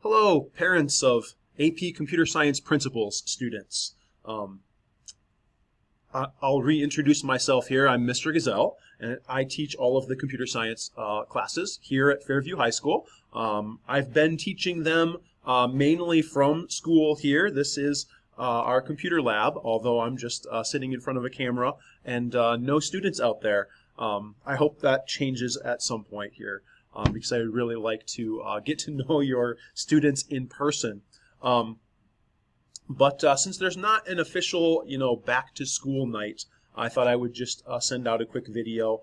Hello, parents of AP Computer Science Principles students. Um, I'll reintroduce myself here. I'm Mr. Gazelle, and I teach all of the computer science classes here at Fairview High School. I've been teaching them mainly from school here. This is our computer lab, although I'm just sitting in front of a camera and no students out there. I hope that changes at some point here. Because I would really like to get to know your students in person. But since there's not an official, back to school night, I thought I would just send out a quick video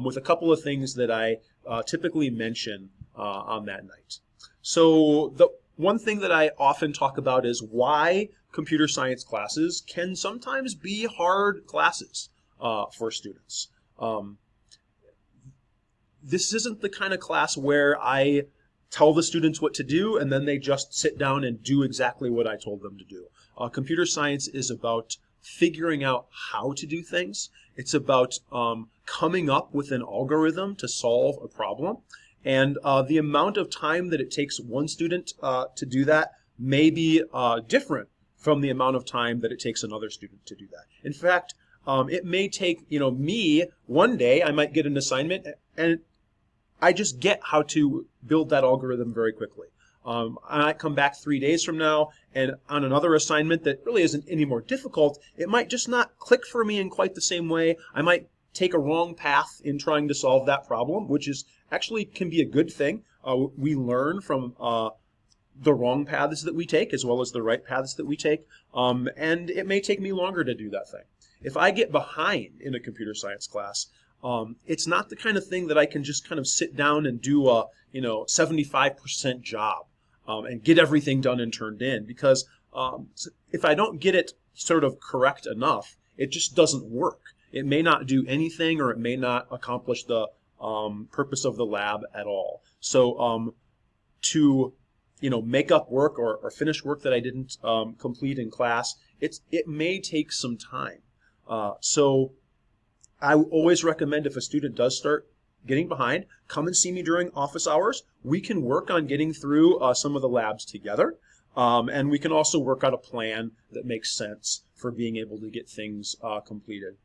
with a couple of things that I typically mention on that night. So the one thing that I often talk about is why computer science classes can sometimes be hard classes for students. This isn't the kind of class where I tell the students what to do and then they just sit down and do exactly what I told them to do. Computer science is about figuring out how to do things. It's about coming up with an algorithm to solve a problem. And the amount of time that it takes one student to do that may be different from the amount of time that it takes another student to do that. In fact, it may take, me one day, I might get an assignment and I just get how to build that algorithm very quickly. I might come back 3 days from now and on another assignment that really isn't any more difficult, it might just not click for me in quite the same way. I might take a wrong path in trying to solve that problem, which is actually can be a good thing. We learn from the wrong paths that we take as well as the right paths that we take, and it may take me longer to do that thing. If I get behind in a computer science class, it's not the kind of thing that I can just kind of sit down and do a 75% job and get everything done and turned in, because if I don't get it sort of correct enough, it just doesn't work. It may not do anything, or it may not accomplish the purpose of the lab at all. So to make up work or finish work that I didn't complete in class, it may take some time. So I always recommend, if a student does start getting behind, come and see me during office hours. We can work on getting through some of the labs together, and we can also work out a plan that makes sense for being able to get things completed.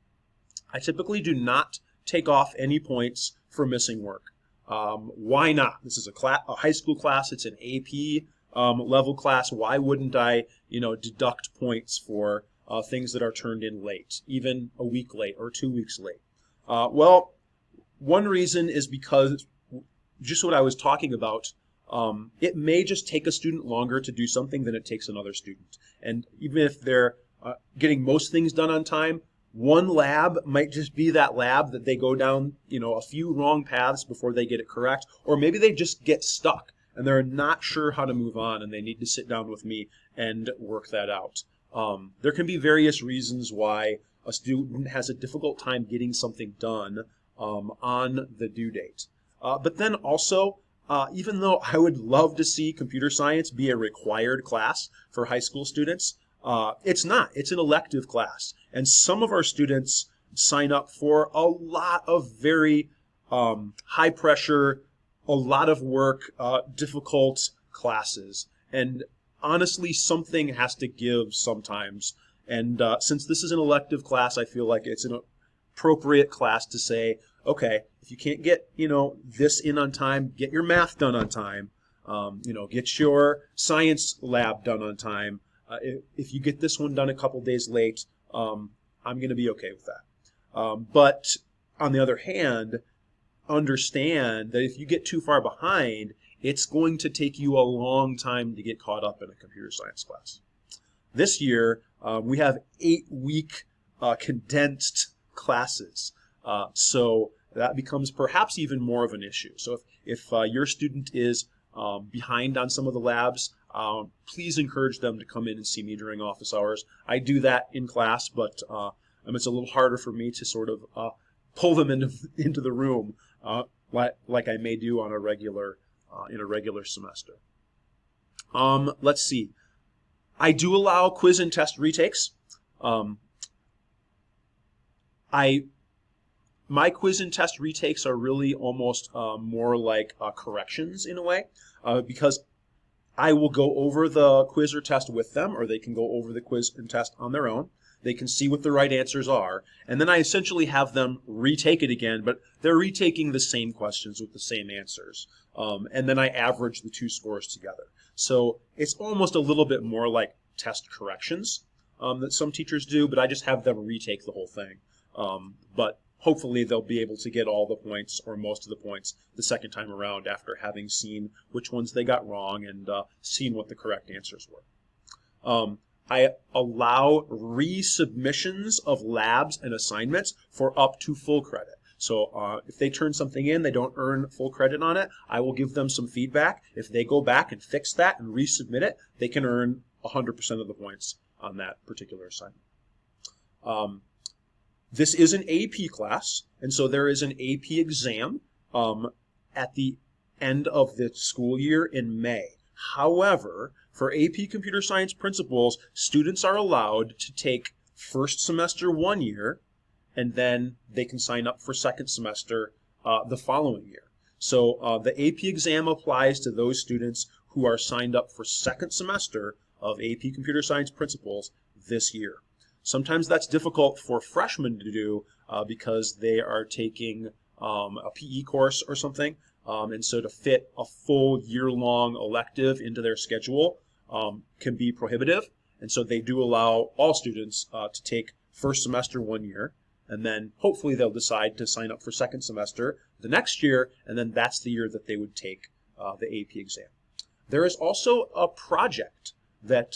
I typically do not take off any points for missing work. Why not? This is a high school class. It's an AP level class. Why wouldn't I, deduct points for things that are turned in late, even a week late or 2 weeks late? Well, one reason is because just what I was talking about, it may just take a student longer to do something than it takes another student. And even if they're getting most things done on time, one lab might just be that lab that they go down, a few wrong paths before they get it correct, or maybe they just get stuck and they're not sure how to move on and they need to sit down with me and work that out. There can be various reasons why a student has a difficult time getting something done on the due date. But then also, even though I would love to see computer science be a required class for high school students, it's not. It's an elective class. And some of our students sign up for a lot of very high pressure, a lot of work, difficult classes. And honestly, something has to give sometimes. And since this is an elective class, I feel like it's an appropriate class to say, okay, if you can't get, this in on time, get your math done on time, get your science lab done on time. If you get this one done a couple days late, I'm going to be okay with that. But on the other hand, understand that if you get too far behind, it's going to take you a long time to get caught up in a computer science class. This year, we have 8-week condensed classes. So that becomes perhaps even more of an issue. So if your student is behind on some of the labs, please encourage them to come in and see me during office hours. I do that in class, but it's a little harder for me to sort of pull them into the room like I may do on a regular in a regular semester. Let's see. I do allow quiz and test retakes. My quiz and test retakes are really almost more like corrections in a way, because I will go over the quiz or test with them, or they can go over the quiz and test on their own. They can see what the right answers are, and then I essentially have them retake it again, but they're retaking the same questions with the same answers. And then I average the two scores together. So it's almost a little bit more like test corrections that some teachers do, but I just have them retake the whole thing. But hopefully they'll be able to get all the points or most of the points the second time around after having seen which ones they got wrong and seen what the correct answers were. I allow resubmissions of labs and assignments for up to full credit. So if they turn something in, they don't earn full credit on it, I will give them some feedback. If they go back and fix that and resubmit it, they can earn 100% of the points on that particular assignment. This is an AP class, and so there is an AP exam at the end of the school year in May. However, for AP Computer Science Principles, students are allowed to take first semester 1 year, and then they can sign up for second semester the following year. So the AP exam applies to those students who are signed up for second semester of AP Computer Science Principles this year. Sometimes that's difficult for freshmen to do because they are taking a PE course or something. And so to fit a full year-long elective into their schedule can be prohibitive. And so they do allow all students to take first semester 1 year, and then hopefully they'll decide to sign up for second semester the next year, and then that's the year that they would take the AP exam. There is also a project that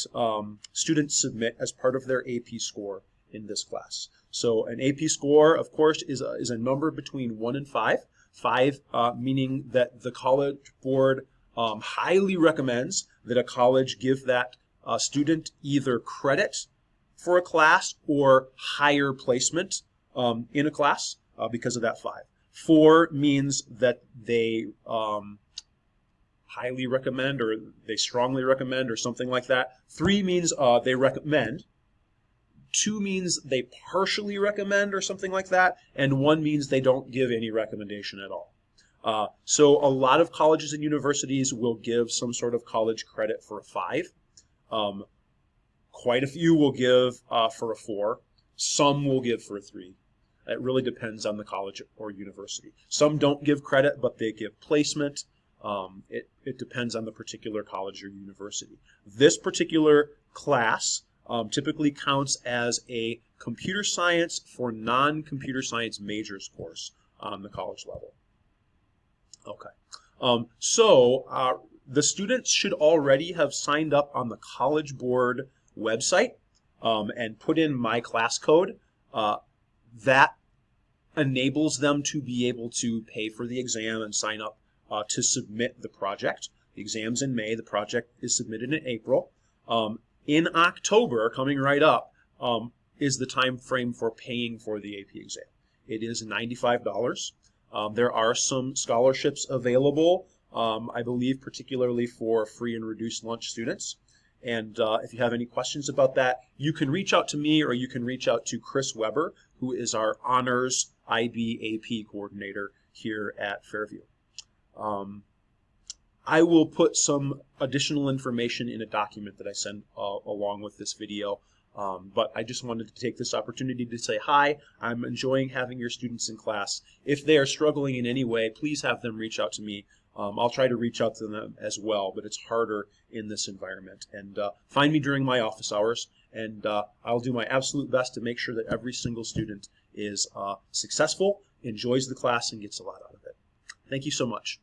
students submit as part of their AP score in this class. So an AP score, of course, is a number between 1 and 5. 5 meaning that the College Board highly recommends that a college give that student either credit for a class or higher placement in a class because of that 5. 4 means that they highly recommend or they strongly recommend or something like that. 3 means they recommend. 2 means they partially recommend or something like that. And 1 means they don't give any recommendation at all. So a lot of colleges and universities will give some sort of college credit for a 5. Quite a few will give for a 4. Some will give for a 3. It really depends on the college or university. Some don't give credit, but they give placement. It depends on the particular college or university. This particular class typically counts as a computer science for non-computer science majors course on the college level. Okay. So the students should already have signed up on the College Board website and put in my class code. That enables them to be able to pay for the exam and sign up to submit the project. The exam's in May. The project is submitted in April. In October, coming right up, is the time frame for paying for the AP exam. It is $95. There are some scholarships available, I believe, particularly for free and reduced lunch students. And if you have any questions about that, you can reach out to me or you can reach out to Chris Weber, who is our Honors IB AP coordinator here at Fairview. I will put some additional information in a document that I send along with this video, but I just wanted to take this opportunity to say hi. I'm enjoying having your students in class. If they are struggling in any way, please have them reach out to me. I'll try to reach out to them as well, but it's harder in this environment. And find me during my office hours, and I'll do my absolute best to make sure that every single student is successful, enjoys the class, and gets a lot out of it. Thank you so much.